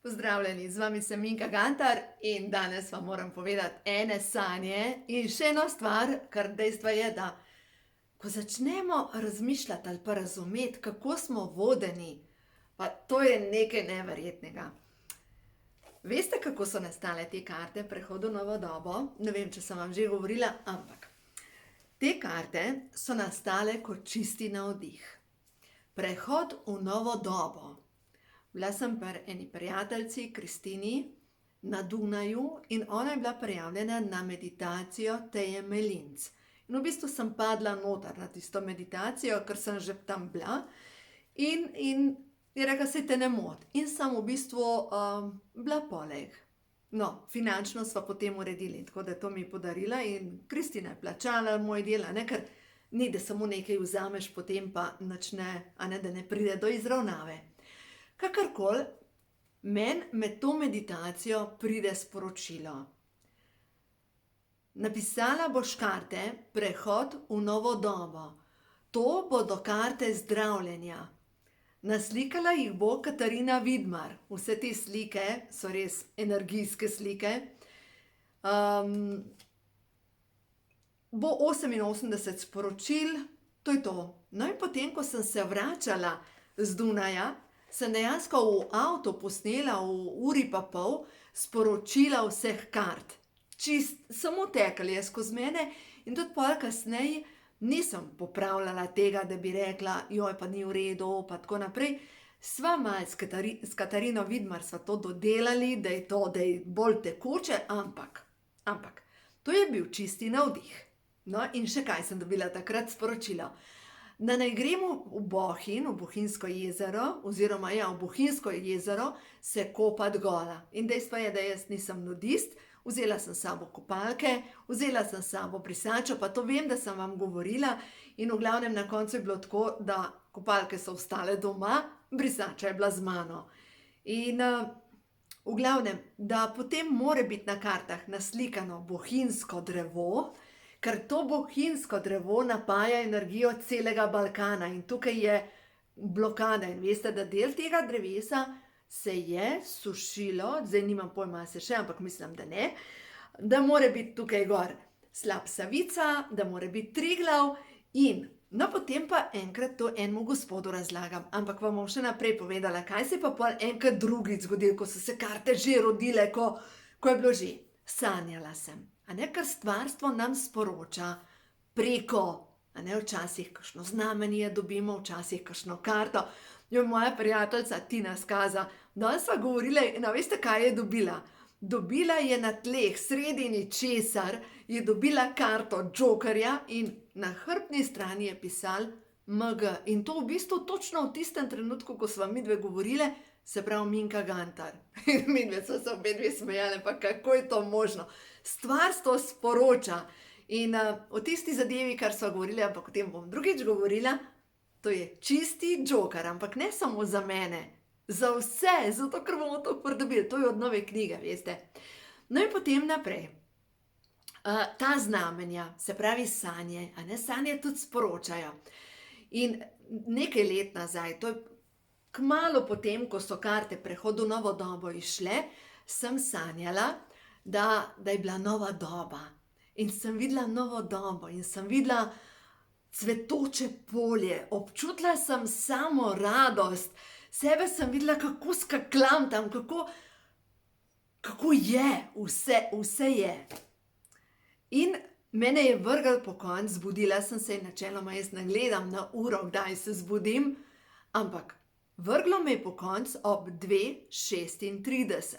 Pozdravljeni, z vami sem Minka Gantar in danes vam moram povedati ene sanje in še eno stvar, kar dejstvo je, da ko začnemo razmišljati ali pa razumeti, kako smo vodeni, pa to je nekaj neverjetnega. Veste, kako so nastale te karte Prehod v novo dobo? Ne vem, če sem vam že govorila, ampak te karte so nastale kot čisti navdih. Prehod v novo dobo. Bila sem pri eni prijateljici, Kristini, na Dunaju in ona je bila prijavljena na meditacijo Teje Melinc. In v bistvu sem padla noter na tisto meditacijo, ker sem že tam bila in je rekla, saj te ne moti. In sem v bistvu bila poleg. No, finančno sva potem uredili, tako da to mi je podarila in Kristina je plačala moj del, ker ni, da samo nekaj vzameš, potem pa nič ne, da ne pride do izravnave. Kakorkoli, meni med to meditacijo pride sporočilo. Napisala boš karte Prehod v novo dobo. To bodo karte zdravljenja. Naslikala jih bo Katarina Vidmar. Vse te slike so res energijske slike. Bo 88 sporočil, to je to. No in potem, ko sem se vračala z Dunaja, sem dejansko v avtu posnela v uri pa pol sporočila vseh kart. Samo tekli je skozi mene in tudi pol kasneje nisem popravljala tega, da bi rekla, joj, pa ni v redu, pa tako naprej. Sva malo s Katarino Vidmar sva to dodelali, da je bolj tekoče, ampak to je bil čisti navdih. No in še kaj sem dobila takrat sporočilo. Da naj gremo v Bohinj, v Bohinjsko jezero, oziroma v Bohinjsko jezero se kopati gola. In dejstvo je, da jaz nisem nudist, vzela sem s sabo kopalke, vzela sem s sabo brisačo, pa to vem, da sem vam govorila in v glavnem na koncu je bilo tako, da kopalke so ostale doma, brisača je bila z mano. In v glavnem, da potem mora biti na kartah naslikano bohinjsko drevo, ker to bohinjsko drevo napaja energijo celega Balkana in tukaj je blokada. In veste, da del tega drevesa se je sušilo, zdaj nimam pojma se še, ampak mislim, da ne, da mora biti tukaj gor slab Savica, da mora biti Triglav in no potem pa enkrat to enemu gospodu razlagam, ampak vam bom še naprej povedala, kaj se je pa pol enkrat drugič zgodilo, ko so se karte že rodile, ko je bilo že. Sanjala sem. Ker stvarstvo nam sporoča preko, včasih kakšno znamenje dobimo, včasih kakšno karto. Moja prijateljica Tina Skaza, danes sva govorila in veste, kaj je dobila? Dobila je na tleh, sredi ničesar, je dobila karto Jokerja in na hrbtni strani je pisal MG. In to v bistvu točno v tistem trenutku, ko sva midve govorile, se pravi Minka Gantar. In midve so se obedve smejale, pa kako je to možno. Stvarstvo sporoča. In o tisti zadevi, kar sva govorila, ampak o tem bom drugič govorila, to je čisti Joker, ampak ne samo za mene, za vse, zato ker bomo to pridobili. To je od nove knjige, veste. No in potem naprej. Ta znamenja, se pravi sanje, sanje tudi sporočajo. In nekaj let nazaj, to je kmalu potem, ko so karte Prehod v novo dobo izšle, sem sanjala, da je bila nova doba. In sem videla novo dobo in sem videla cvetoče polje, občutila sem samo radost, sebe sem videla, kako skakljam tam, kako je, vse je. In mene je vrgel pokonc, zbudila sem se in načeloma jaz ne gledam na uro, kdaj se zbudim, ampak vrglo me je pokonc ob 2:36.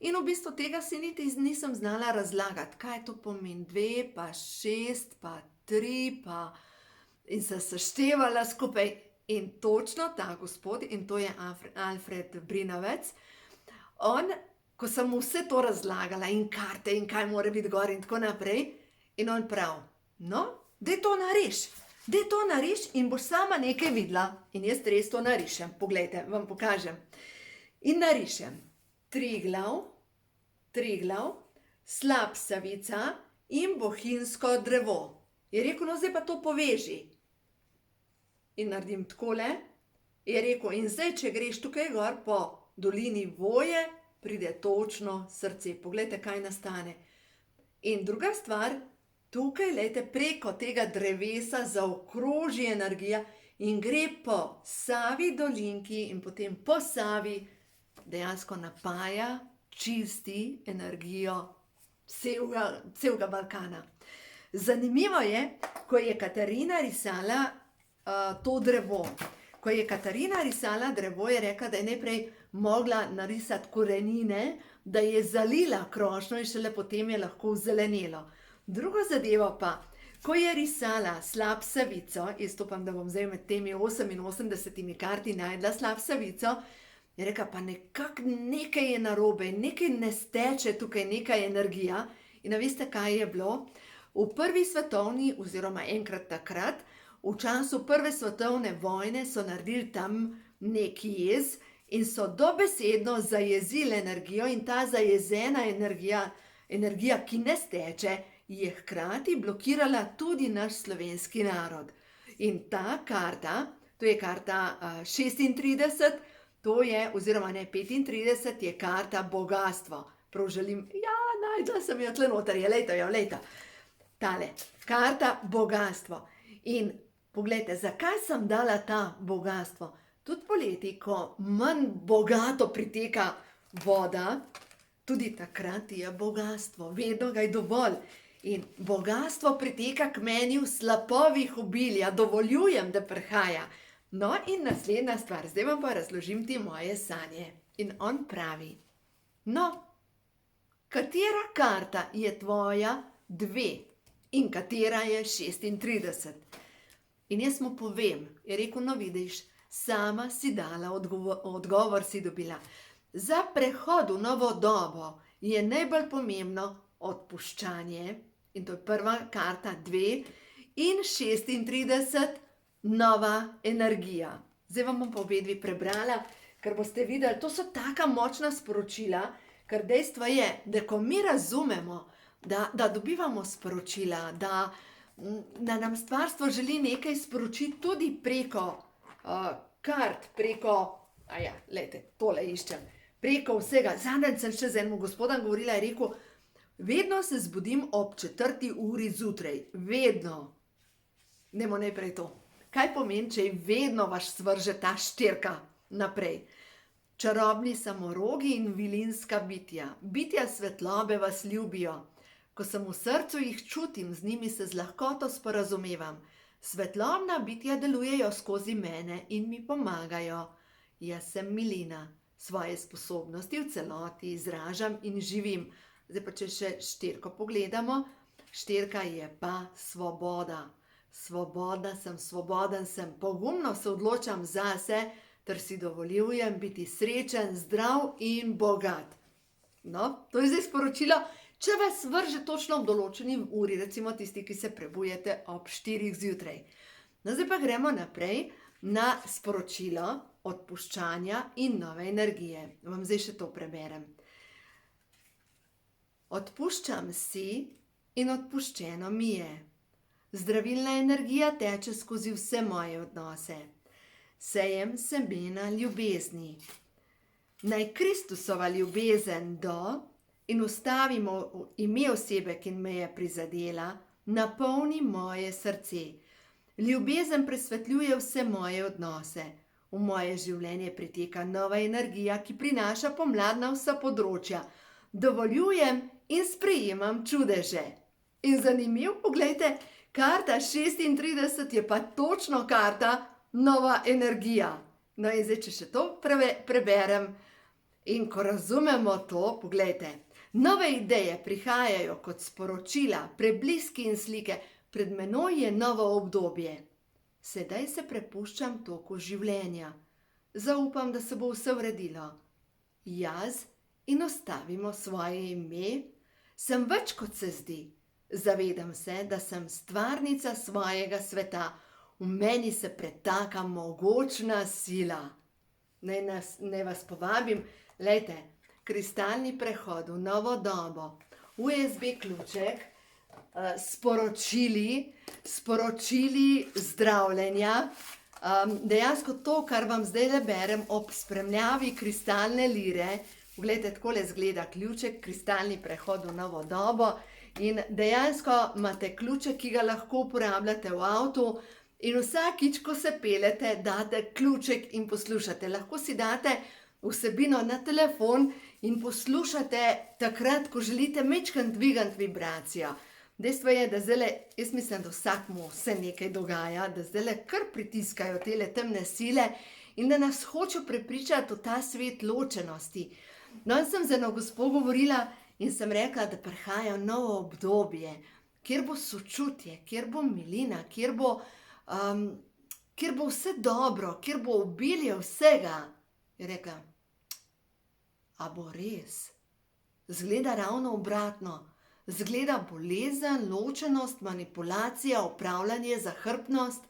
In v bistvu tega si niti nisem znala razlagati, kaj to pomeni 2, pa 6, pa 3, pa in se seštevala skupaj. In točno ta gospod, in to je Alfred Brinovec, ko sem mu vse to razlagala in karte in kaj mora biti gor in tako naprej, in on prav, no, daj to nariš in boš sama nekaj videla. In jaz res to narišem, poglejte, vam pokažem. In narišem Triglav, slab Savica in bohinjsko drevo. Je rekel, no zdaj pa to poveži. In naredim takole Je rekel, in zdaj, če greš tukaj gor po dolini Voje, pride točno srce. Poglejte, kaj nastane. In druga stvar, tukaj, lejte, preko tega drevesa zaokroži energija in gre po Savi dolinki in potem po Savi dejansko napaja, čisti energijo celega Balkana. Zanimivo je, ko je Katarina risala to drevo. Ko je Katarina risala drevo, je rekla, da je najprej mogla narisati korenine, da je zalila krošnjo in šele potem je lahko zelenelo. Drugo zadevo pa, ko je risala slap savico, jaz upam, da bom zdaj med temi 88 karti najdla slap savico, je rekla, pa nekaj je narobe, nekaj ne steče tukaj, nekaj energija. In a veste, kaj je bilo? V prvi svetovni, oziroma enkrat takrat, v času prve svetovne vojne so naredili tam nek jez in so dobesedno zajezili energijo in ta zajezena energija, ki ne steče, je hkrati blokirala tudi naš slovenski narod. In ta karta, to je karta 36, to je, oziroma ne 35, je karta bogastvo. Prav želim, ja, najdla sem jo tle noter, je lejta. Tale, karta bogastvo. In poglejte, zakaj sem dala ta bogastvo? Tudi poleti, ko manj bogato priteka voda, tudi takrat je bogastvo, vedno ga je dovolj. In bogastvo priteka k meni v slapovih obilja, dovoljujem, da prihaja. No in naslednja stvar, zdaj vam pa razložim te moje sanje. In on pravi, no, katera karta je tvoja 2 in katera je 36? In jaz mu povem, je rekel, no vidiš, sama si dala odgovor si dobila. Za prehod v novo dobo je najbolj pomembno odpuščanje, in to je prva karta 2, in 36, nova energija. Zdaj vam bom pa obedvi prebrala, ker boste videli, to so taka močna sporočila, ker dejstvo je, da ko mi razumemo, da dobivamo sporočila, da nam stvarstvo želi nekaj sporočiti tudi preko kart, preko, lejte, tole iščem, preko vsega. Zadnjič sem še z enim gospodom govorila, je rekel, vedno se zbudim ob 4. uri zjutraj, vedno. Dajmo najprej to. Kaj pomeni, če vedno vas svrže ta štirka naprej? Čarobni samorogi in vilinska bitja. Bitja svetlobe vas ljubijo. Ko sem v srcu jih čutim, z njimi se z lahkoto sporazumevam. Svetlobna bitja delujejo skozi mene in mi pomagajo. Jaz sem milina. Svoje sposobnosti v celoti izražam in živim. Zdaj pa, če še štirko pogledamo, štirka je pa svoboda. Svobodna sem, svoboden sem, pogumno se odločam zase, ter si dovoljujem biti srečen, zdrav in bogat. No, to je zdaj sporočilo, če vas vrže točno v določeni uri, recimo tisti, ki se prebujete ob 4 zjutraj. No, zdaj pa gremo naprej na sporočilo odpuščanja in nove energije. Vam zdaj še to preberem. Odpuščam si in odpuščeno mi je. Zdravilna energija teče skozi vse moje odnose. Sejem semena ljubezni. Naj Kristusova ljubezen do in ustavimo ime osebe, ki me je prizadela, napolni moje srce. Ljubezen presvetljuje vse moje odnose. V moje življenje priteka nova energija, ki prinaša pomlad na vsa področja. Dovoljujem in sprejemam čudeže. In zanimiv, poglejte, karta 36 je pa točno karta nova energija. No in zdaj, če še to preberem, in ko razumemo to, poglejte, nove ideje prihajajo kot sporočila, prebliski in slike, pred menoj je novo obdobje. Sedaj se prepuščam toku življenja. Zaupam, da se bo vse uredilo. Jaz in ostavimo svoje ime, sem več kot se zdi. Zavedam se, da sem stvarnica svojega sveta. V meni se pretaka mogočna sila. Naj vas povabim, lejte, kristalni prehod v novo dobo, USB ključek, sporočili zdravljenja, Dejansko to, kar vam zdaj berem ob spremljavi kristalne lire, poglejte, takole izgleda ključek, kristalni prehod v novo dobo in dejansko imate ključek, ki ga lahko uporabljate v avtu in vsakič, ko se peljete, date ključek in poslušate. Lahko si date vsebino na telefon in poslušate takrat, ko želite majčkeno dvigati vibracijo. Dejstvo je, da zdajle, jaz mislim, da vsakmu se nekaj dogaja, da zdajle kar pritiskajo tele temne sile in da nas hočejo prepričati v ta svet ločenosti. No, in sem z eno gospo govorila in sem rekla, da prihaja novo obdobje, kjer bo sočutje, kjer bo milina, kjer bo vse dobro, kjer bo obilje vsega. Je rekla, a bo res? Zgleda ravno obratno. Zgleda bolezen, ločenost, manipulacija, upravljanje, zahrbtnost.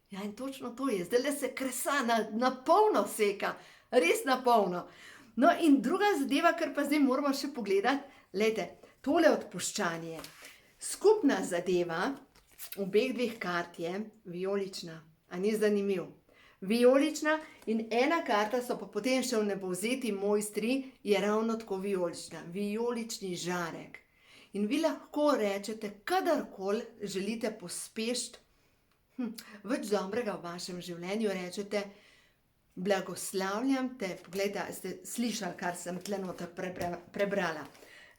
Ja, in točno to je. Zdajle se kresa na polno seka. Res na polno. No, in druga zadeva, kar pa zdaj moramo še pogledati, glejte, tole odpuščanje. Skupna zadeva obeh dveh kart je vijolična. A ni zanimiv? Vijolična in ena karta so pa potem še v Nebovzeti mojstri, je ravno tako vijolična. Vijolični žarek. In vi lahko rečete, kadarkoli želite pospešiti več dobrega v vašem življenju, rečete, blagoslavljam te, poglejte, ste slišali, kar sem tle noter prebrala.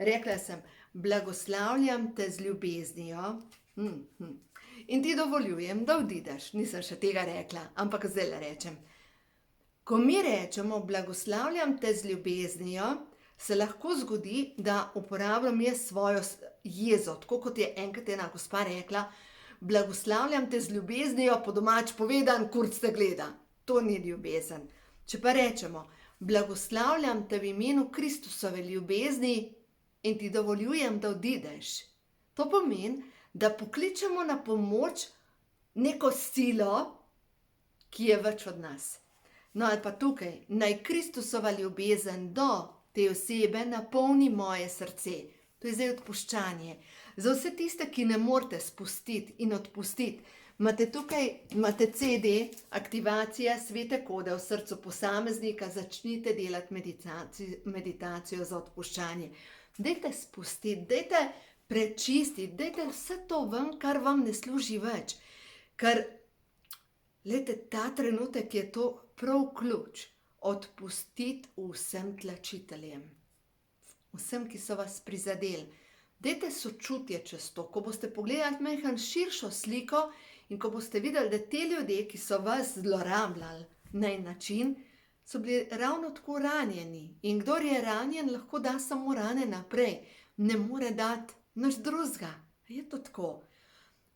Rekla sem, blagoslavljam te z ljubeznijo in ti dovoljujem, da odideš. Nisem še tega rekla, ampak zdaj rečem. Ko mi rečemo, blagoslavljam te z ljubeznijo, se lahko zgodi, da uporabljam jaz svojo jezo, tako kot je enkrat ena gospa rekla, blagoslavljam te z ljubeznijo, po domač povedan, kurc te gleda. To ni ljubezen. Če pa rečemo, blagoslavljam te v imenu Kristusove ljubezni in ti dovoljujem, da odideš. To pomeni, da pokličemo na pomoč neko silo, ki je več od nas. No, ali pa tukaj, naj Kristusova ljubezen do te osebe napolni moje srce. To je zdaj odpuščanje. Za vse tiste, ki ne morete spustiti in odpustiti, imate tukaj, imate CD, aktivacija svete kode v srcu posameznika, začnite delati meditacijo za odpuščanje. Dajte spustiti, dajte prečistiti, dajte vse to ven, kar vam ne služi več. Ker, glejte, ta trenutek je to prav ključ. Odpustiti vsem tlačiteljem, vsem, ki so vas prizadeli. Dajte sočutje čez to, ko boste pogledali majhno širšo sliko in ko boste videli, da te ljudje, ki so vas zlorabljali na en način, so bili ravno tako ranjeni. In kdor je ranjen, lahko da samo rane naprej. Ne more dati nič drugega. Je to tako.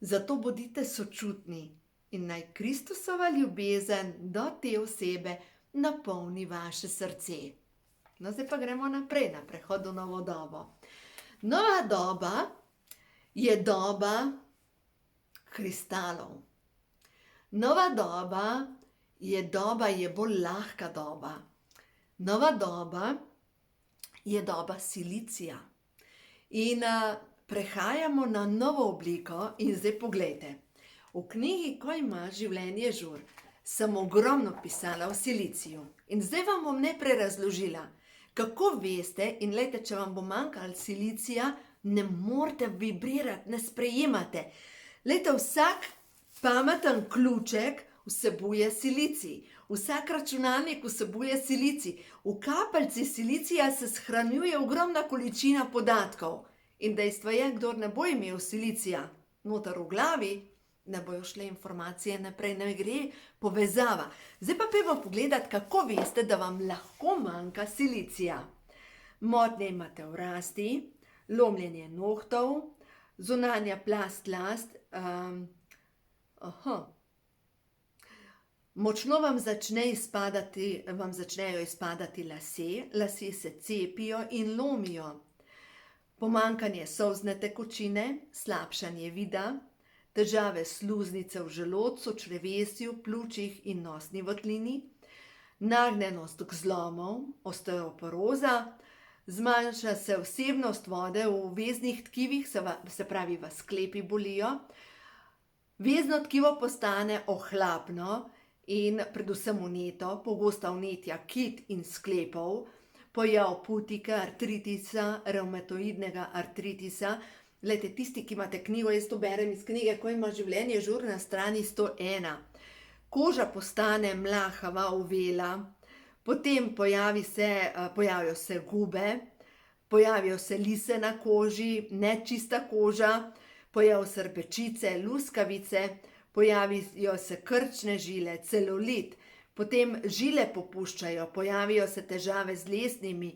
Zato bodite sočutni in naj Kristusova ljubezen do te osebe napolni vaše srce. No, zdaj pa gremo naprej, na prehod v novo dobo. Nova doba je doba kristalov. Nova doba je bolj lahka doba. Nova doba je doba silicija. In prehajamo na novo obliko in zdaj poglejte. V knjigi Ko ima življenje žur sem ogromno pisala o siliciju. In zdaj vam bom najprej razložila, kako veste, in glejte, če vam bo manjkalo silicija, ne morete vibrirati, ne sprejemate. Glejte, vsak pameten ključek vsebuje silicij. Vsak računalnik vsebuje silicij. V kapljici silicija se shranjuje ogromna količina podatkov. In dejstvo je, kdor ne bo imel silicija noter v glavi, ne bojo šle informacije naprej, ne gre povezava. Zdaj pa pojdimo pogledati, kako veste, da vam lahko manjka silicija. Motnje imate v rasti, lomljenje nohtov, zunanja plast las, močno vam začnejo izpadati lasje se cepijo in lomijo. Pomanjkanje solzne tekočine, slabšanje vida, težave sluznice v želodcu, črevesju, pljučih in nosni votlini, nagnjenost k zlomom, osteoporoza, zmanjša se vsebnost vode v veznih tkivih, se pravi, vas sklepi bolijo, vezno tkivo postane ohlapno in predvsem vneto, pogosta vnetja kit in sklepov, pojav putika, artritisa, revmatoidnega artritisa. Glejte, tisti, ki imate knjigo, jaz to berem iz knjige, Ko ima življenje žur, na strani 101. Koža postane mlahava, uvela, potem pojavijo se gube, pojavijo se lise na koži, nečista koža, pojav se rpečice, luskavice, pojavijo se krčne žile, celulit, potem žile popuščajo, pojavijo se težave z ledvami,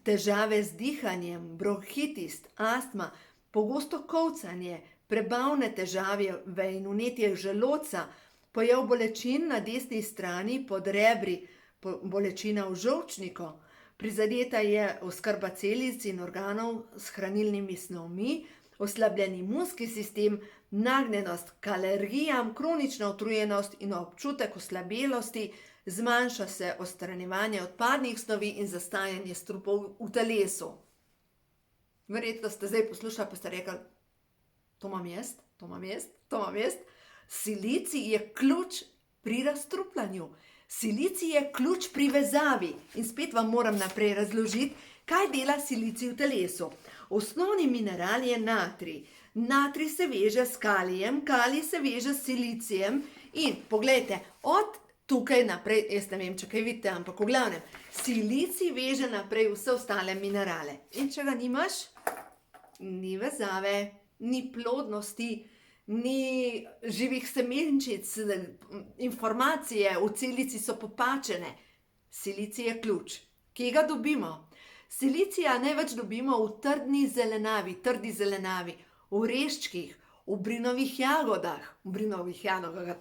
težave z dihanjem, bronhitis, astma, pogosto kolcanje, prebavne težave in vnetje želodca, pojav bolečin na desni strani pod rebri, bolečina v žolčniku, prizadeta je oskrba celic in organov s hranilnimi snovmi, oslabljen imunski sistem, nagnjenost k alergijam, kronična utrujenost in občutek oslabelosti, zmanjša se odstranjevanje odpadnih snovi in zastajanje strupov v telesu. Verjetno ste zdaj poslušali, pa ste rekli, to imam jaz. Silicij je ključ pri razstrupljanju. Silicij je ključ pri vezavi. In spet vam moram naprej razložiti, kaj dela silicij v telesu. Osnovni mineral je natrij. Natrij se veže s kalijem, kalij se veže s silicijem in poglejte, od tukaj naprej, jaz ne vem, če kaj vidite, ampak v glavnem, silicij veže naprej vse ostale minerale. In če ga nimaš, ni vezave, ni plodnosti, ni živih semenčic, informacije v celici so popačene. Silicij je ključ. Kje ga dobimo? Silicija največ dobimo v trdi zelenavi, v oreščkih, v brinovih jagodah. V brinovih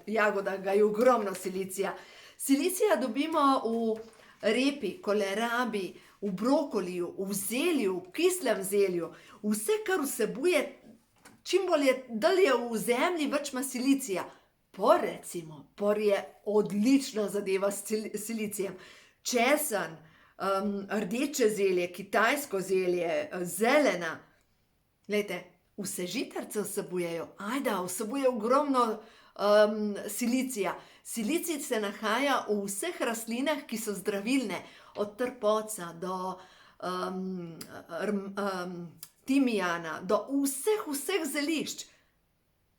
jagodah ga je ogromno silicija. Silicija dobimo v repi, kolerabi, v brokoliju, v zelju, v kislem zelju. Vse, kar vsebuje, čim bolj je dalje v zemlji, več ima silicija. Por recimo, por je odlična zadeva s silicijem. Česen, rdeče zelje, kitajsko zelje, zelena. Glejte, vse žitarice vsebujejo, vsebuje ogromno silicija. Silicij se nahaja v vseh rastlinah, ki so zdravilne, od trpoca do timijana, do vseh zelišč.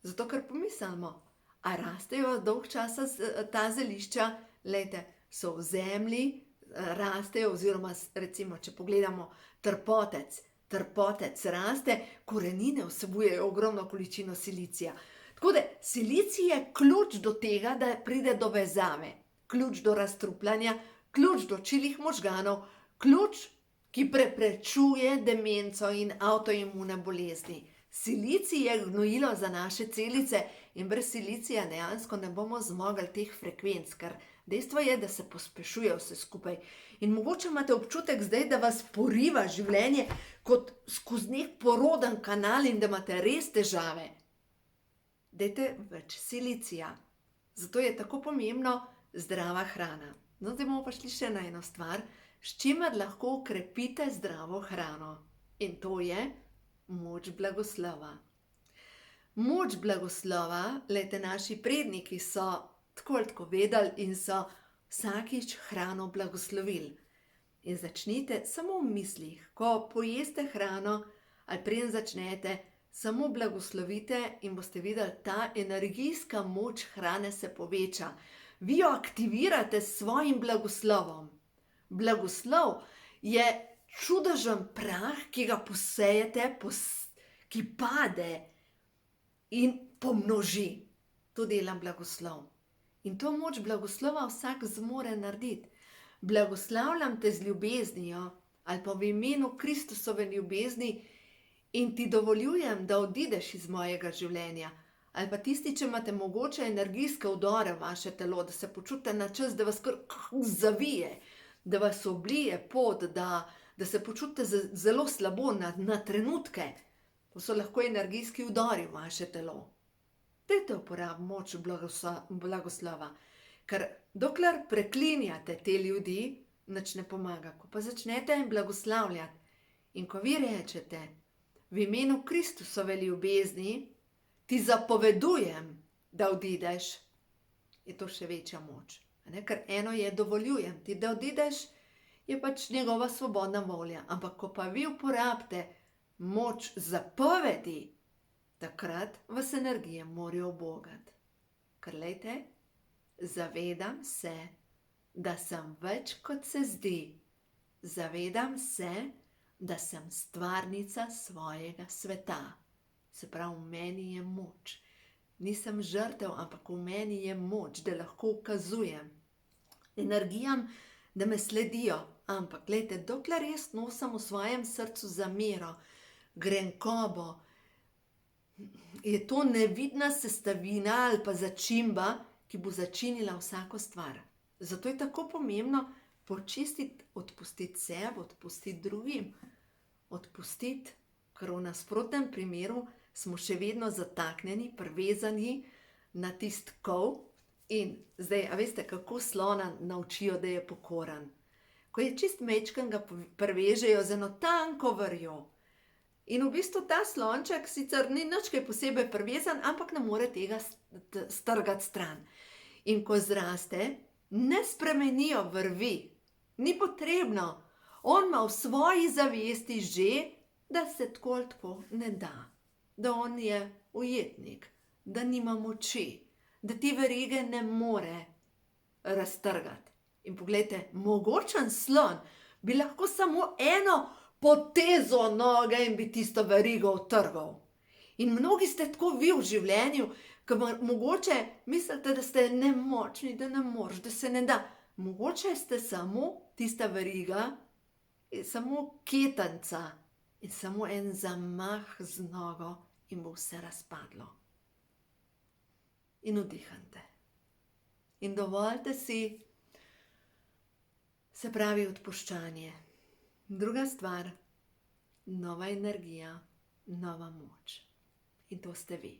Zato, ker pomislimo, a rastejo dolg časa ta zelišča? Glejte, so v zemlji, rastejo, oziroma recimo, če pogledamo trpotec raste, korenine vsebujejo ogromno količino silicija. Tako da silicij je ključ do tega, da pride do vezave, ključ do razstrupljanja, ključ do čilih možganov, ključ, ki preprečuje demenco in avtoimune bolezni. Silicij je gnojilo za naše celice in brez silicija dejansko ne bomo zmogli teh frekvenc, ker dejstvo je, da se pospešuje vse skupaj. In mogoče imate občutek zdaj, da vas poriva življenje kot skozi nek poroden kanal in da imate res težave. Dajte več silicija. Zato je tako pomembno zdrava hrana. No, zdaj bomo pa šli še na eno stvar, s čimer lahko okrepite zdravo hrano. In to je moč blagoslova. Moč blagoslova, glejte, naši predniki so tako ali tako vedeli in so vsakič hrano blagoslovili. In začnite samo v mislih, ko pojeste hrano ali preden začnete, samo blagoslovite in boste videli, ta energijska moč hrane se poveča. Vi jo aktivirate s svojim blagoslovom. Blagoslov je čudežen prah, ki ga posejete, ki pade in pomnoži. To dela blagoslov. In to moč blagoslova vsak zmore narediti. Blagoslavljam te z ljubeznijo ali pa v imenu Kristusove ljubezni in ti dovoljujem, da odideš iz mojega življenja. Ali pa tisti, če imate mogoče energijske vdore v vaše telo, da se počutite na čas, da vas kar zavije, da vas oblije pot, da se počutite zelo slabo na trenutke. To so lahko energijski vdori v vaše telo. Dajte uporabiti moč blagoslova, ker dokler preklinjate te ljudi, nič ne pomaga. Ko pa začnete blagoslavljati in ko vi rečete, v imenu Kristusove ljubezni ti zapovedujem, da odideš je to še večja moč. Ker eno je dovoljujem ti, da odideš, je pač njegova svobodna volja. Ampak ko pa vi uporabite moč zapovedi, takrat vas energije morajo ubogati. Ker lejte, zavedam se, da sem več, kot se zdi. Zavedam se, da sem stvarnica svojega sveta. Se pravi, v meni je moč. Nisem žrtev, ampak v meni je moč, da lahko ukazujem energijam, da me sledijo. Ampak, glejte, dokler jaz nosim v svojem srcu zamero, grenkobo, je to nevidna sestavina ali pa začimba, ki bo začinila vsako stvar. Zato je tako pomembno počistiti, odpustiti sebi, odpustiti drugim. Odpustiti, ker v nasprotnem primeru smo še vedno zataknjeni, privezani na tisti kol. In zdaj, a veste, kako slona naučijo, da je pokoran? Ko je čist majčken, ga privežejo z eno tanko vrvjo. In v bistvu ta slonček sicer ni nič kaj posebej privezan, ampak ne more tega strgati stran. In ko zraste, ne spremenijo vrvi. Ni potrebno. On ima v svoji zavesti že, da se tako ali tako ne da. Da on je ujetnik, da nima moči, da ti verige ne more raztrgati. In poglejte, mogočen slon bi lahko samo eno potezo noge in bi tisto verigo utrgal. In mnogi ste tako vi v življenju, ker mogoče mislite, da ste nemočni, da ne moreš, da se ne da. Mogoče ste samo tista veriga, samo ketanca in samo en zamah z nogo in bo vse razpadlo. In vdihnite. In dovolite si, se pravi, odpuščanje. Druga stvar, nova energija, nova moč. In to ste vi.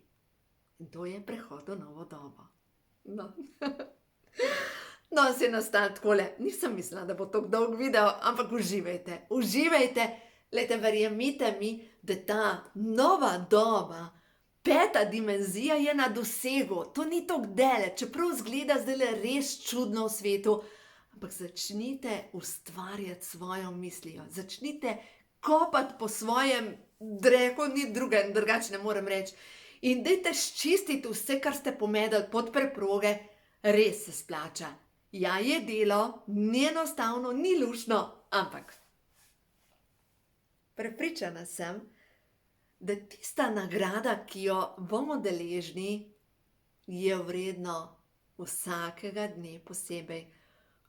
In to je prehod v novo dobo. No. No, se je nastal takole. Nisem mislila, da bo tako dolg video, ampak uživajte. Uživajte. Glejte, verjemite mi, da ta nova doba, 5. dimenzija je na dosegu. To ni tako daleč, čeprav izgleda zdajle res čudno v svetu. Ampak začnite ustvarjati svojo mislijo. Začnite kopati po svojem dreku, ni drugače ne morem reči. In dajte sčistiti vse, kar ste pomedali pod preproge, res se splača. Ja, je delo, ni enostavno, ni luštno, ampak prepričana sem, da tista nagrada, ki jo bomo deležni, je vredno vsakega dne posebej,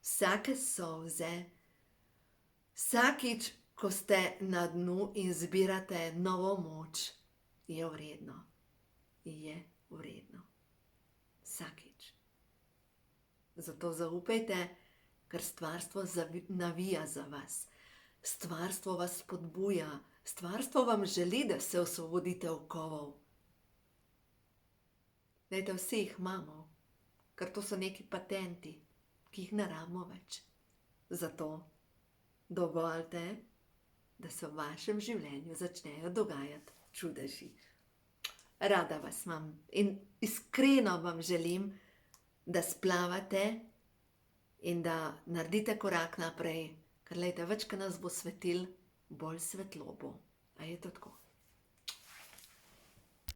vsake solze, vsakič, ko ste na dnu in zbirate novo moč, je vredno. Je vredno. Vsakič. Zato zaupajte, ker stvarstvo navija za vas. Stvarstvo vas spodbuja. Stvarstvo vam želi, da se osvobodite okovov. Dajte, vsi jih imamo, ker to so neki patenti, ki jih ne rabimo več. Zato dovolite, da se v vašem življenju začnejo dogajati čudeži. Rada vas imam in iskreno vam želim, da splavate in da naredite korak naprej, ker lejte, več, ko nas bo svetil, bolj svetlo bo. A je to tako?